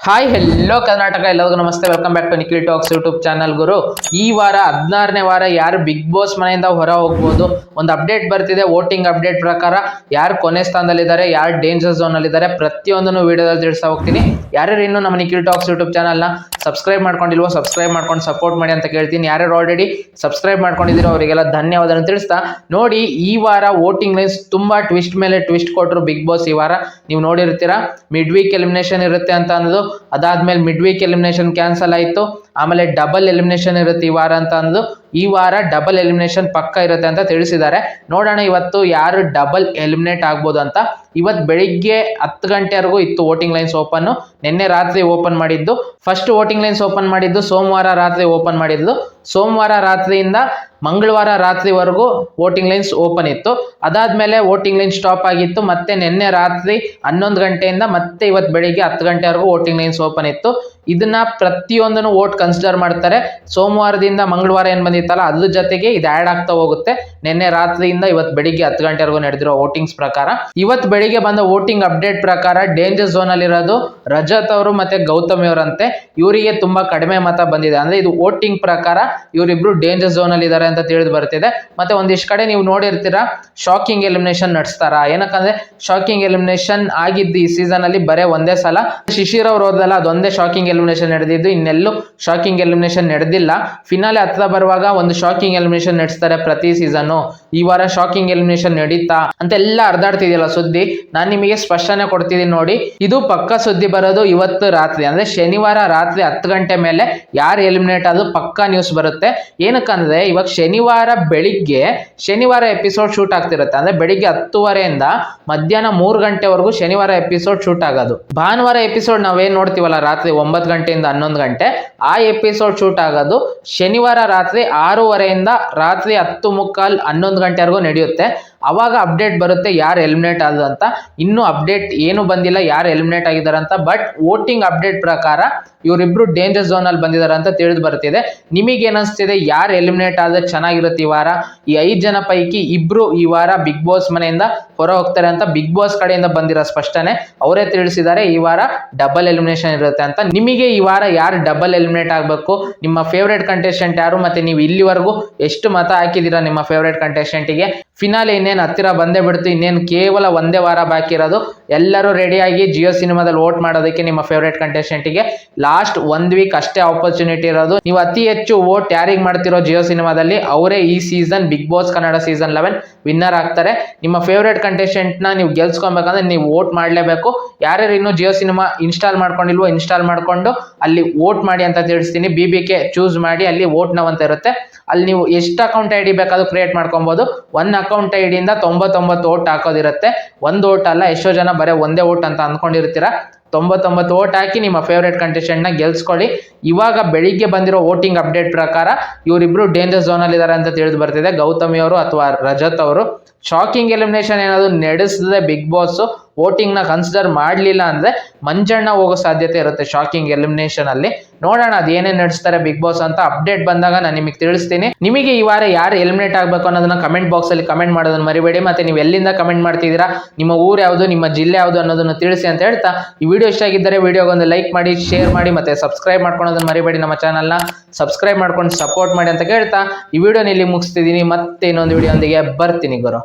Hi hello Karnataka, ಎಲ್ಲರಿಗೂ ನಮಸ್ತೆ. Welcome back to Nikhil talks YouTube channel. ಗುರು, ಈ ವಾರ 16ನೇ ವಾರ ಯಾರು ಬಿಗ್ ಬಾಸ್ ಮನೆಯಿಂದ ಹೊರ ಹೋಗ್ಬೋದು, ಒಂದು ಅಪ್ಡೇಟ್ ಬರ್ತಿದೆ. ವೋಟಿಂಗ್ ಅಪ್ಡೇಟ್ ಪ್ರಕಾರ ಯಾರು ಕೊನೆ ಸ್ಥಾನದಲ್ಲಿದ್ದಾರೆ, ಯಾರು ಡೇಂಜರ್ ಝೋನ್ ಅಲ್ಲಿದ್ದಾರೆ, ಪ್ರತಿಯೊಂದನ್ನು ವಿಡಿಯೋದಲ್ಲಿ ತಿಳಿಸ್ತಾ ಹೋಗ್ತೀನಿ. ಯಾರ್ಯಾರು ಇನ್ನೂ ನಮ್ಮ ನಿಖಿಲ್ ಟಾಕ್ಸ್ ಯೂಟ್ಯೂಬ್ ಚಾನಲ್ನ ಸಬ್ಸ್ಕ್ರೈಬ್ ಮಾಡ್ಕೊಂಡಿಲ್ವೋ ಸಬ್ಸ್ಕ್ರೈಬ್ ಮಾಡ್ಕೊಂಡು ಸಪೋರ್ಟ್ ಮಾಡಿ ಅಂತ ಕೇಳ್ತೀನಿ. ಯಾರ್ಯಾರು ಆಲ್ರೆಡಿ ಸಬ್ಸ್ಕ್ರೈಬ್ ಮಾಡ್ಕೊಂಡಿದ್ದೀರೋ ಅವರಿಗೆಲ್ಲ ಧನ್ಯವಾದ ತಿಳಿಸ್ತಾ, ನೋಡಿ ಈ ವಾರ ವೋಟಿಂಗ್ ಲೈನ್ಸ್ ತುಂಬಾ ಟ್ವಿಸ್ಟ್ ಮೇಲೆ ಟ್ವಿಸ್ಟ್ ಕೊಟ್ಟರು ಬಿಗ್ ಬಾಸ್. ಈ ವಾರ ನೀವು ನೋಡಿರ್ತೀರಾ, ಮಿಡ್ ವೀಕ್ ಎಲಿಮಿನೇಷನ್ ಇರುತ್ತೆ ಅಂತ ಅನ್ನೋದು, ಅದಾದ್ಮೇಲೆ ಮಿಡ್ ವೀಕ್ ಎಲಿಮಿನೇಷನ್ ಕ್ಯಾನ್ಸಲ್ ಆಯಿತು. ಆಮೇಲೆ ಡಬಲ್ ಎಲಿಮಿನೇಷನ್ ಇರುತ್ತೆ ಈ ವಾರ ಅಂತ ಅಂದು, ಈ ವಾರ ಡಬಲ್ ಎಲಿಮಿನೇಷನ್ ಪಕ್ಕ ಇರುತ್ತೆ ಅಂತ ತಿಳಿಸಿದ್ದಾರೆ. ನೋಡೋಣ ಇವತ್ತು ಯಾರು ಡಬಲ್ ಎಲಿಮಿನೇಟ್ ಆಗ್ಬೋದು ಅಂತ. ಇವತ್ತು ಬೆಳಿಗ್ಗೆ 10 ಗಂಟೆವರೆಗೂ ಇತ್ತು ವೋಟಿಂಗ್ ಲೈನ್ಸ್ ಓಪನ್. ನಿನ್ನೆ ರಾತ್ರಿ ಓಪನ್ ಮಾಡಿದ್ದು. ಫಸ್ಟ್ ವೋಟಿಂಗ್ ಲೈನ್ಸ್ ಓಪನ್ ಮಾಡಿದ್ದು ಸೋಮವಾರ ರಾತ್ರಿ ಓಪನ್ ಮಾಡಿದ್ದು. ಸೋಮವಾರ ರಾತ್ರಿಯಿಂದ ಮಂಗಳವಾರ ರಾತ್ರಿವರೆಗೂ ವೋಟಿಂಗ್ ಲೈನ್ಸ್ ಓಪನ್ ಇತ್ತು. ಅದಾದ್ಮೇಲೆ ವೋಟಿಂಗ್ ಲೈನ್ ಸ್ಟಾಪ್ ಆಗಿತ್ತು. ಮತ್ತೆ ನಿನ್ನೆ ರಾತ್ರಿ 11 ಗಂಟೆಯಿಂದ ಮತ್ತೆ ಇವತ್ತು ಬೆಳಿಗ್ಗೆ 10 ಗಂಟೆವರೆಗೂ ವೋಟಿಂಗ್ ಲೈನ್ಸ್ ಓಪನ್ ಇತ್ತು. ಇದನ್ನ ಪ್ರತಿಯೊಂದನ್ನು ವೋಟ್ ಕನ್ಸಿಡರ್ ಮಾಡ್ತಾರೆ. ಸೋಮವಾರದಿಂದ ಮಂಗಳವಾರ ಏನ್ ಬಂದಿತ್ತಲ್ಲ ಅದ್ರ ಜೊತೆಗೆ ಇದು ಆ್ಯಡ್ ಆಗ್ತಾ ಹೋಗುತ್ತೆ. ನಿನ್ನೆ ರಾತ್ರಿಯಿಂದ ಇವತ್ತು ಬೆಳಿಗ್ಗೆ 10 ಗಂಟೆವರೆಗೂ ನಡೆದಿರೋ ವೋಟಿಂಗ್ಸ್ ಪ್ರಕಾರ, ಇವತ್ತು ಬೆಳಿಗ್ಗೆ ಬಂದ ವೋಟಿಂಗ್ ಅಪ್ಡೇಟ್ ಪ್ರಕಾರ ಡೇಂಜರ್ ಝೋನ್ ಅಲ್ಲಿರೋದು ರಜತ್ ಅವರು ಮತ್ತೆ ಗೌತಮಿ ಅವರಂತೆ. ಇವರಿಗೆ ತುಂಬಾ ಕಡಿಮೆ ಮತ ಬಂದಿದೆ. ಅಂದ್ರೆ ಇದು ವೋಟಿಂಗ್ ಪ್ರಕಾರ ಇವರಿಬ್ರು ಡೇಂಜರ್ ಝೋನ್ ಅಲ್ಲಿ ಇದ್ದಾರೆ ಅಂತ ತಿಳಿದು ಬರ್ತಿದೆ. ಮತ್ತೆ ಒಂದಿಷ್ಟು ಕಡೆ ನೀವು ನೋಡಿರ್ತೀರಾ, ಶಾಕಿಂಗ್ ಎಲಿಮಿನೇಷನ್ ನಡೆಸ್ತಾರ. ಏನಕ್ಕಂದ್ರೆ ಶಾಕಿಂಗ್ ಎಲಿಮಿನೇಷನ್ ಆಗಿದ್ದು ಈ ಸೀಸನ್ ಅಲ್ಲಿ ಬರೇ ಒಂದೇ ಸಲ. ಶಿಶಿರ್ ಅವ್ರು ಹೋದಲ್ಲ, ಅದೊಂದೇ ಶಾಕಿಂಗ್ ಎಲಿಮಿನೇಷನ್ ನಡೆದಿದ್ದು, ಇನ್ನೆಲ್ಲೂ ಶಾಕಿಂಗ್ ಎಲಿಮಿನೇಷನ್ ನಡೆದಿಲ್ಲ. ಫಿನಾಲೆ ಹತ್ರ ಬರುವಾಗ ಒಂದು ಶಾಕಿಂಗ್ ಎಲಿಮಿನೇಷನ್ ನಡೆಸ್ತಾರೆ ಪ್ರತಿ ಸೀಸನ್. ಈ ವಾರ ಶಾಕಿಂಗ್ ಎಲಿಮಿನೇಷನ್ ನಡೀತಾ ಅಂತೆಲ್ಲ ಹರಿದಾಡ್ತಿದೆಯಲ್ಲ ಸುದ್ದಿ, ನಾನು ನಿಮಗೆ ಸ್ಪಷ್ಟನೆ ಕೊಡ್ತಿದ್ದೀನಿ ನೋಡಿ. ಇದು ಪಕ್ಕ ಸುದ್ದಿ ಬರೋದು ಇವತ್ತು ರಾತ್ರಿ, ಅಂದ್ರೆ ಶನಿವಾರ ರಾತ್ರಿ 10 ಗಂಟೆ ಮೇಲೆ ಯಾರು ಎಲಿಮಿನೇಟ್ ಆದ್ರೂ ಪಕ್ಕಾ ನ್ಯೂಸ್ ಬರುತ್ತೆ. ಏನಕ್ಕಂದ್ರೆ ಇವಾಗ ಶನಿವಾರ ಬೆಳಿಗ್ಗೆ ಶನಿವಾರ ಎಪಿಸೋಡ್ ಶೂಟ್ ಆಗ್ತಿರುತ್ತೆ. ಅಂದ್ರೆ ಬೆಳಿಗ್ಗೆ 10:30ಯಿಂದ ಮಧ್ಯಾಹ್ನ 3 ಗಂಟೆವರೆಗೂ ಶನಿವಾರ ಎಪಿಸೋಡ್ ಶೂಟ್ ಆಗೋದು. ಭಾನುವಾರ ಎಪಿಸೋಡ್ ನಾವೇನ್ ನೋಡ್ತೀವಲ್ಲ ರಾತ್ರಿ 9 ಗಂಟೆಯಿಂದ 11 ಗಂಟೆ, ಆ ಎಪಿಸೋಡ್ ಶೂಟ್ ಆಗೋದು ಶನಿವಾರ ರಾತ್ರಿ 6:30ಯಿಂದ ರಾತ್ರಿ 10:45 11 ಗಂಟೆವರೆಗೂ ನಡೆಯುತ್ತೆ. ಅವಾಗ ಅಪ್ಡೇಟ್ ಬರುತ್ತೆ ಯಾರು ಎಲಿಮಿನೇಟ್ ಆದ್ರು ಅಂತ. ಇನ್ನೂ ಅಪ್ಡೇಟ್ ಏನು ಬಂದಿಲ್ಲ ಯಾರು ಎಲಿಮಿನೇಟ್ ಆಗಿದ್ದಾರೆ ಅಂತ. ಬಟ್ ವೋಟಿಂಗ್ ಅಪ್ಡೇಟ್ ಪ್ರಕಾರ ಇವರಿಬ್ರು ಡೇಂಜರ್ ಝೋನ್ ಅಲ್ಲಿ ಬಂದಿದ್ದಾರೆ ಅಂತ ತಿಳಿದು ಬರ್ತಿದೆ. ನಿಮಗೆ ಏನಿಸ್ತಿದೆ, ಯಾರು ಎಲಿಮಿನೇಟ್ ಆದ್ರೆ ಚೆನ್ನಾಗಿರುತ್ತೆ ಈ ವಾರ? ಈ 5 ಜನ ಪೈಕಿ ಇಬ್ರು ಈ ವಾರ ಬಿಗ್ ಬಾಸ್ ಮನೆಯಿಂದ ಹೊರ ಹೋಗ್ತಾರೆ ಅಂತ ಬಿಗ್ ಬಾಸ್ ಕಡೆಯಿಂದ ಬಂದಿರೋ ಸ್ಪಷ್ಟನೆ. ಅವರೇ ತಿಳಿಸಿದ್ದಾರೆ ಈ ವಾರ ಡಬಲ್ ಎಲಿಮಿನೇಷನ್ ಇರುತ್ತೆ ಅಂತ. ನಿಮಗೆ ಈ ವಾರ ಯಾರು ಡಬಲ್ ಎಲಿಮಿನೇಟ್ ಆಗಬೇಕು, ನಿಮ್ಮ ಫೇವ್ರೇಟ್ ಕಂಟೆಸ್ಟೆಂಟ್ ಯಾರು, ಮತ್ತೆ ನೀವು ಇಲ್ಲಿವರೆಗೂ ಎಷ್ಟು ಮತ ಹಾಕಿದ್ದೀರಾ ನಿಮ್ಮ ಫೇವ್ರೇಟ್ ಕಂಟೆಸ್ಟೆಂಟ್ಗೆ? ಫಿನಾಲೆ ಇನ್ನೇನು ಹತ್ತಿರ ಬಂದೇ ಬಿಡ್ತು. ಇನ್ನೇನು ಕೇವಲ ಒಂದೇ ವಾರ ಬಾಕಿ ಇರೋದು. ಎಲ್ಲರೂ ರೆಡಿಯಾಗಿ ಜಿಯೋ ಸಿನಿಮಾದಲ್ಲಿ ವೋಟ್ ಮಾಡೋದಕ್ಕೆ ನಿಮ್ಮ ಫೇವ್ರೇಟ್ ಕಂಟೆಸ್ಟೆಂಟ್ಗೆ. ಲಾಸ್ಟ್ 1 ವೀಕ್ ಅಷ್ಟೇ ಆಪರ್ಚುನಿಟಿ ಇರೋದು. ನೀವು ಅತಿ ಹೆಚ್ಚು ವೋಟ್ ಯಾರಿಗೆ ಮಾಡ್ತಿರೋ ಜಿಯೋ ಸಿನಿಮಾದಲ್ಲಿ, ಅವರೇ ಈ season Bigg Boss Kannada season 11 winner ಆಗ್ತಾರೆ. ನಿಮ್ಮ ಫೇವ್ರೇಟ್ ಕಂಟೆಸ್ಟೆಂಟ್ನ ನೀವು ಗೆಲ್ಸ್ಕೊಬೇಕಂದ್ರೆ ನೀವು ವೋಟ್ ಮಾಡಲೇಬೇಕು. ಯಾರ್ಯಾರು ಇನ್ನೂ ಜಿಯೋ ಸಿನಿಮಾ ಇನ್ಸ್ಟಾಲ್ ಮಾಡ್ಕೊಂಡಿಲ್ವೋ ಇನ್ಸ್ಟಾಲ್ ಮಾಡ್ಕೊಂಡು ಅಲ್ಲಿ ವೋಟ್ ಮಾಡಿ ಅಂತ ತಿಳಿಸ್ತೀನಿ. BBK ಚೂಸ್ ಮಾಡಿ, ಅಲ್ಲಿ ವೋಟ್ ನೌ ಅಂತ ಇರುತ್ತೆ. ಅಲ್ಲಿ ನೀವು ಎಷ್ಟು ಅಕೌಂಟ್ ID ಬೇಕಾದ್ರೂ ಕ್ರಿಯೇಟ್ ಮಾಡ್ಕೊಬಹುದು. 1 ಅಕೌಂಟ್ ID ಇಂದ 99 ವೋಟ್ ಹಾಕೋದಿರುತ್ತೆ. 1 ವೋಟ್ ಅಲ್ಲ, ಎಷ್ಟೋ ಜನ ಬರೀ ಒಂದೇ ವೋಟ್ ಅಂತ ಅಂದ್ಕೊಂಡಿರ್ತೀರಾ. 99 ವೋಟ್ ಹಾಕಿ ನಿಮ್ಮ ಫೇವ್ರೇಟ್ ಕಂಟೆಸ್ಟೆಂಟ್ನ ಗೆಲ್ಸ್ಕೊಳ್ಳಿ. ಇವಾಗ ಬೆಳಿಗ್ಗೆ ಬಂದಿರೋ ವೋಟಿಂಗ್ ಅಪ್ಡೇಟ್ ಪ್ರಕಾರ ಇವರಿಬ್ರು ಡೇಂಜರ್ ಝೋನ್ ಅಲ್ಲಿ ಇದ್ದಾರೆ ಅಂತ ತಿಳಿದು ಬರ್ತಿದೆ. ಗೌತಮಿ ಅವರು ಅಥವಾ ರಜತ್ ಅವರು. ಶಾಕಿಂಗ್ ಎಲಿಮಿನೇಷನ್ ಏನಾದ್ರು ನಡೆಸಿದ್ರೆ ಬಿಗ್ ಬಾಸ್ ವೋಟಿಂಗ್ ನ ಕನ್ಸಿಡರ್ ಮಾಡಲಿಲ್ಲ ಅಂದ್ರೆ ಮಂಜಣ್ಣ ಹೋಗೋ ಸಾಧ್ಯತೆ ಇರುತ್ತೆ ಶಾಕಿಂಗ್ ಎಲಿಮಿನೇಷನ್ ಅಲ್ಲಿ. ನೋಡೋಣ ಅದು ಏನೇನು ನಡೆಸ್ತಾರೆ ಬಿಗ್ ಬಾಸ್ ಅಂತ. ಅಪ್ಡೇಟ್ ಬಂದಾಗ ನಾನು ನಿಮಗೆ ತಿಳಿಸ್ತೀನಿ. ನಿಮಗೆ ಈ ವಾರ ಯಾರು ಎಲಿಮಿನೇಟ್ ಆಗಬೇಕು ಅನ್ನೋದನ್ನ ಕಮೆಂಟ್ ಬಾಕ್ಸ್ ಅಲ್ಲಿ ಕಮೆಂಟ್ ಮಾಡೋದನ್ನ ಮರಿಬೇಡಿ. ಮತ್ತೆ ನೀವು ಎಲ್ಲಿಂದ ಕಮೆಂಟ್ ಮಾಡ್ತಿದ್ದೀರಾ, ನಿಮ್ಮ ಊರು ಯಾವುದು, ನಿಮ್ಮ ಜಿಲ್ಲೆ ಯಾವುದು ಅನ್ನೋದನ್ನು ತಿಳಿಸಿ ಅಂತ ಹೇಳ್ತಾ, ಈ ವಿಡಿಯೋ ಇಷ್ಟ ಆಗಿದ್ದರೆ ವಿಡಿಯೋಗೆ ಒಂದು ಲೈಕ್ ಮಾಡಿ, ಶೇರ್ ಮಾಡಿ, ಮತ್ತೆ ಸಬ್ಸ್ಕ್ರೈಬ್ ಮಾಡ್ಕೊಳ್ಳೋದನ್ನ ಮರಿಬೇಡಿ. ನಮ್ಮ ಚಾನಲ್ನ ಸಬ್ಸ್ಕ್ರೈಬ್ ಮಾಡ್ಕೊಂಡು ಸಪೋರ್ಟ್ ಮಾಡಿ ಅಂತ ಹೇಳ್ತಾ ಈ ವಿಡಿಯೋನ ಇಲ್ಲಿ ಮುಗಿಸ್ತಿದ್ದೀನಿ. ಮತ್ತೆ ಇನ್ನೊಂದು ವಿಡಿಯೋ ಒಂದಿಗೆ ಬರ್ತೀನಿ ಗುರು.